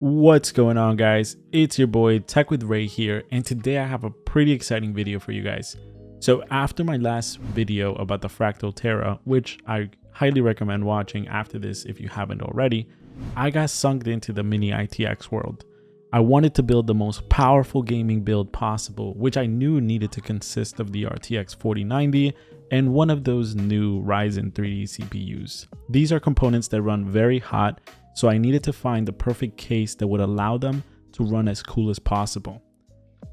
What's going on, guys? It's your boy Tech with Ray here, and today I have a pretty exciting video for you guys. So after my last video about the Fractal Terra, which I highly recommend watching after this if you haven't already, I got sunk into the mini ITX world. I wanted to build the most powerful gaming build possible, which I knew needed to consist of the RTX 4090 and one of those new Ryzen 3D CPUs. These are components that run very hot, so I needed to find the perfect case that would allow them to run as cool as possible.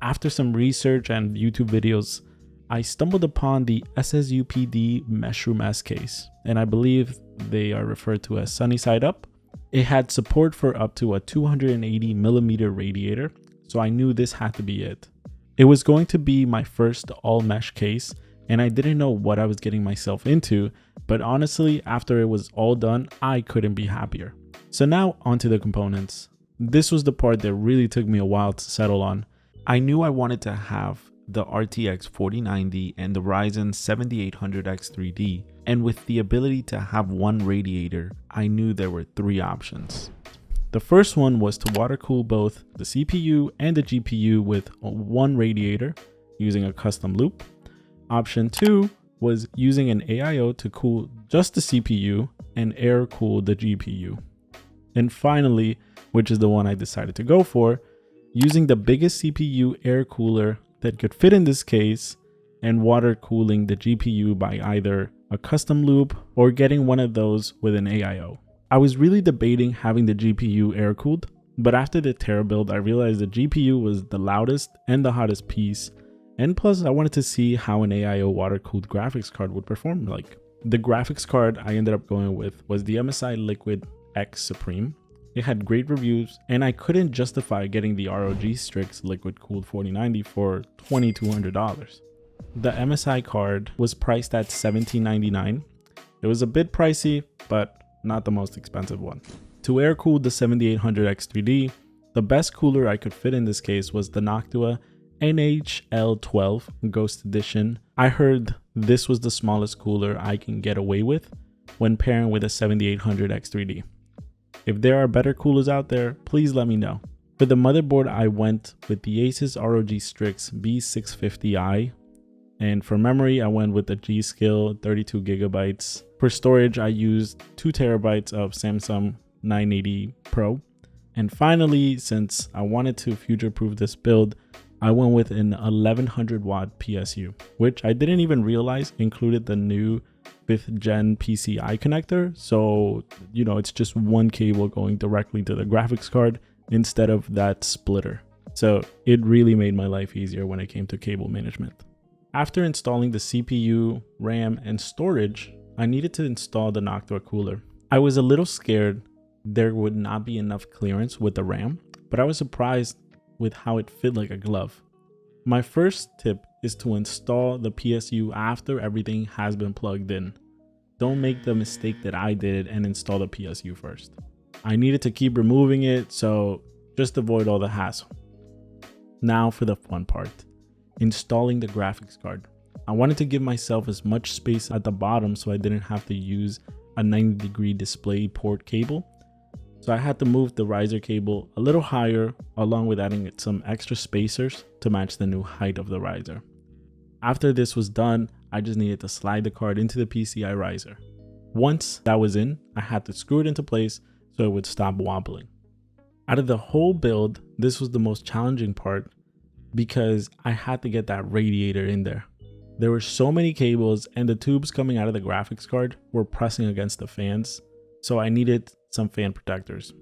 After some research and YouTube videos, I stumbled upon the SSUPD Meshroom S case, and I believe they are referred to as sunny side up. It had support for up to a 280mm radiator, so I knew this had to be it. It was going to be my first all mesh case, and I didn't know what I was getting myself into, but honestly, after it was all done, I couldn't be happier. So now onto the components. This was the part that really took me a while to settle on. I knew I wanted to have the RTX 4090 and the Ryzen 7800X 3D, and with the ability to have one radiator, I knew there were three options. The first one was to water cool both the CPU and the GPU with one radiator using a custom loop. Option 2 was using an AIO to cool just the CPU and air cool the GPU. And finally, which is the one I decided to go for, using the biggest CPU air cooler that could fit in this case and water cooling the GPU by either a custom loop or getting one of those with an AIO. I was really debating having the GPU air cooled, but after the Terra build, I realized the GPU was the loudest and the hottest piece, and plus I wanted to see how an AIO water cooled graphics card would perform like. The graphics card I ended up going with was the MSI Liquid Suprem. It had great reviews, and I couldn't justify getting the ROG Strix liquid cooled 4090 for $2,200. The MSI card was priced at $1,799. It was a bit pricey, but not the most expensive one. To air cool the 7800X 3D, the best cooler I could fit in this case was the Noctua NHL12 Ghost Edition. I heard this was the smallest cooler I can get away with when pairing with a 7800X 3D. If there are better coolers out there, please let me know. For the motherboard, I went with the Asus ROG Strix B650i, and for memory, I went with the G.Skill 32GB. For storage, I used 2TB of Samsung 980 Pro. And finally, since I wanted to future-proof this build, I went with an 1100 watt PSU, which I didn't even realize included the new 5th gen PCI connector. So, it's just one cable going directly to the graphics card instead of that splitter. So it really made my life easier when it came to cable management. After installing the CPU, RAM, and storage, I needed to install the Noctua cooler. I was a little scared there would not be enough clearance with the RAM, but I was surprised with how it fit like a glove. My first tip is to install the PSU after everything has been plugged in. Don't make the mistake that I did and install the PSU first. I needed to keep removing it, so just avoid all the hassle. Now for the fun part, installing the graphics card. I wanted to give myself as much space at the bottom so I didn't have to use a 90-degree display port cable. So I had to move the riser cable a little higher, along with adding some extra spacers to match the new height of the riser. After this was done, I just needed to slide the card into the PCI riser. Once that was in, I had to screw it into place so it would stop wobbling. Out of the whole build, this was the most challenging part because I had to get that radiator in there. There were so many cables and the tubes coming out of the graphics card were pressing against the fans, so I needed some fan protectors.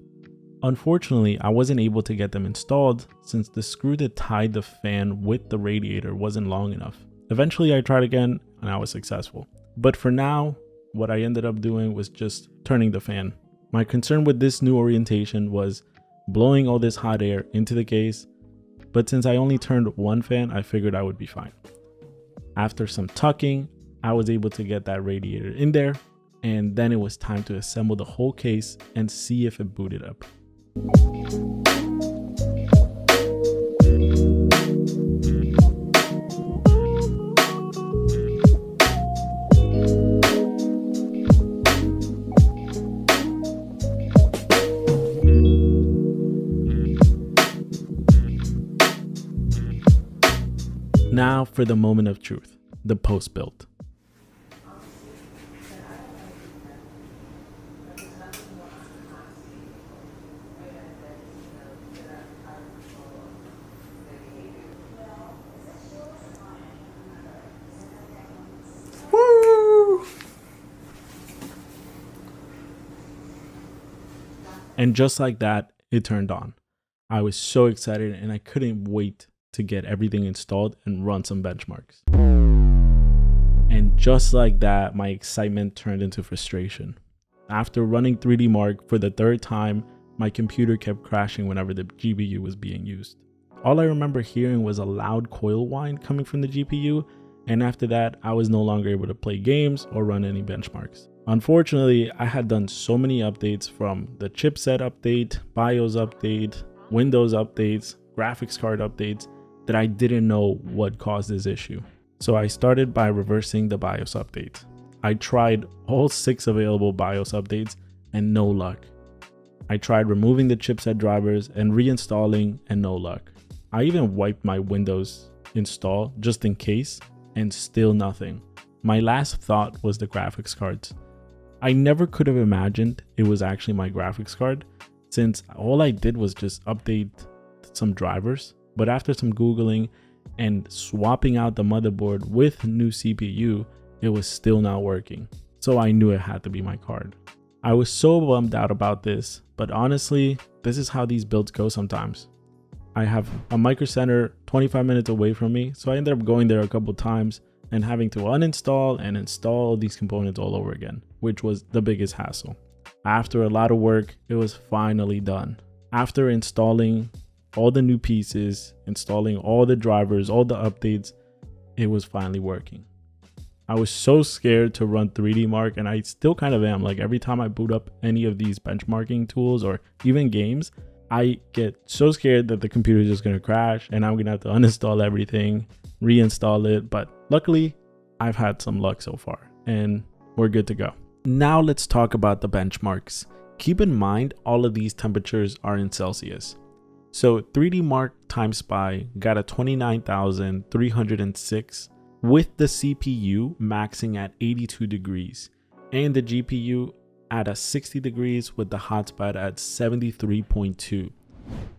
Unfortunately, I wasn't able to get them installed since the screw that tied the fan with the radiator wasn't long enough. Eventually I tried again and I was successful. But for now, what I ended up doing was just turning the fan. My concern with this new orientation was blowing all this hot air into the case, but since I only turned one fan, I figured I would be fine. After some tucking, I was able to get that radiator in there, and then it was time to assemble the whole case and see if it booted up. Now for the moment of truth, the post build. And just like that, it turned on. I was so excited and I couldn't wait to get everything installed and run some benchmarks. And just like that, my excitement turned into frustration. After running 3D Mark for the third time, my computer kept crashing whenever the GPU was being used. All I remember hearing was a loud coil whine coming from the GPU, and after that, I was no longer able to play games or run any benchmarks. Unfortunately, I had done so many updates, from the chipset update, BIOS update, Windows updates, graphics card updates, that I didn't know what caused this issue. So I started by reversing the BIOS update. I tried all 6 available BIOS updates and no luck. I tried removing the chipset drivers and reinstalling and no luck. I even wiped my Windows install just in case and still nothing. My last thought was the graphics cards. I never could have imagined it was actually my graphics card, since all I did was just update some drivers. But after some Googling and swapping out the motherboard with new CPU, it was still not working. So I knew it had to be my card. I was so bummed out about this, but honestly, this is how these builds go sometimes. I have a Micro Center 25 minutes away from me, so I ended up going there a couple times and having to uninstall and install these components all over again, which was the biggest hassle. After a lot of work, it was finally done. After installing all the new pieces, installing all the drivers, all the updates, it was finally working. I was so scared to run 3D Mark, and I still kind of am. Like, every time I boot up any of these benchmarking tools or even games, I get so scared that the computer is just going to crash and I'm going to have to uninstall everything, reinstall it. But luckily, I've had some luck so far and we're good to go. Now let's talk about the benchmarks. Keep in mind, all of these temperatures are in Celsius. So 3D Mark Time Spy got a 29,306 with the CPU maxing at 82 degrees and the GPU at a 60 degrees with the hotspot at 73.2.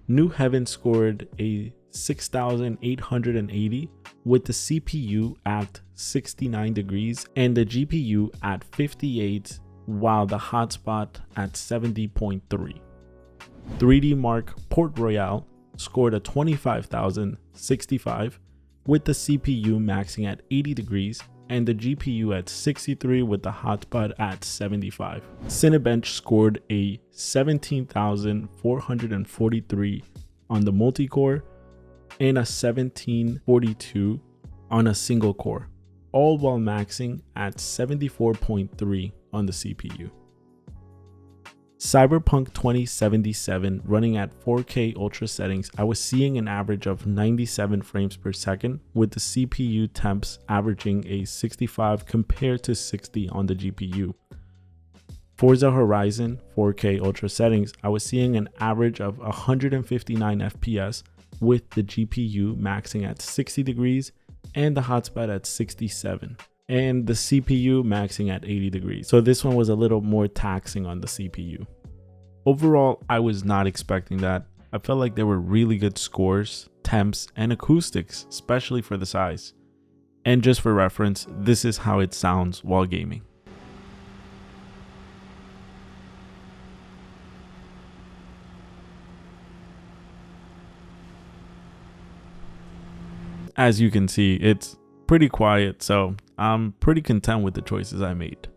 New Heaven scored a 6,880 with the CPU at 69 degrees and the GPU at 58, while the hotspot at 70.3. 3D Mark Port Royale scored a 25,065 with the CPU maxing at 80 degrees and the GPU at 63 with the hotspot at 75. Cinebench scored a 17,443 on the multi-core and a 1742 on a single core, all while maxing at 74.3 on the CPU. Cyberpunk 2077 running at 4K ultra settings, I was seeing an average of 97 frames per second with the CPU temps averaging a 65 compared to 60 on the GPU. Forza Horizon 4K ultra settings, I was seeing an average of 159 FPS with the GPU maxing at 60 degrees and the hotspot at 67 and the CPU maxing at 80 degrees. So this one was a little more taxing on the CPU. Overall, I was not expecting that. I felt like there were really good scores, temps, and acoustics, especially for the size. And just for reference, this is how it sounds while gaming. As you can see, it's pretty quiet, so I'm pretty content with the choices I made.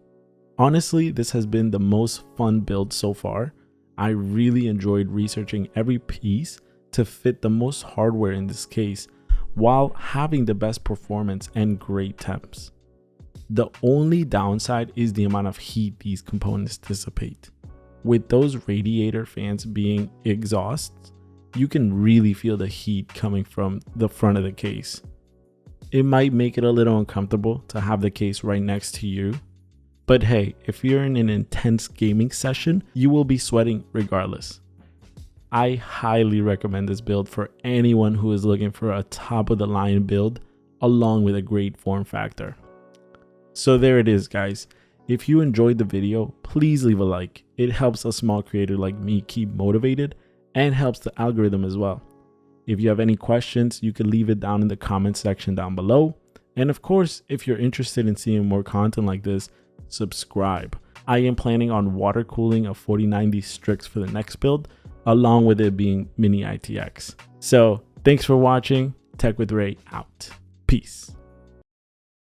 Honestly, this has been the most fun build so far. I really enjoyed researching every piece to fit the most hardware in this case, while having the best performance and great temps. The only downside is the amount of heat these components dissipate. With those radiator fans being exhausts, you can really feel the heat coming from the front of the case. It might make it a little uncomfortable to have the case right next to you. But hey, if you're in an intense gaming session, you will be sweating regardless. I highly recommend this build for anyone who is looking for a top of the line build along with a great form factor. So there it is, guys. If you enjoyed the video, please leave a like. It helps a small creator like me keep motivated and helps the algorithm as well. If you have any questions, you can leave it down in the comment section down below. And of course, if you're interested in seeing more content like this, subscribe. I am planning on water cooling a 4090 Strix for the next build, along with it being mini ITX. So thanks for watching. Tech with Ray out. Peace.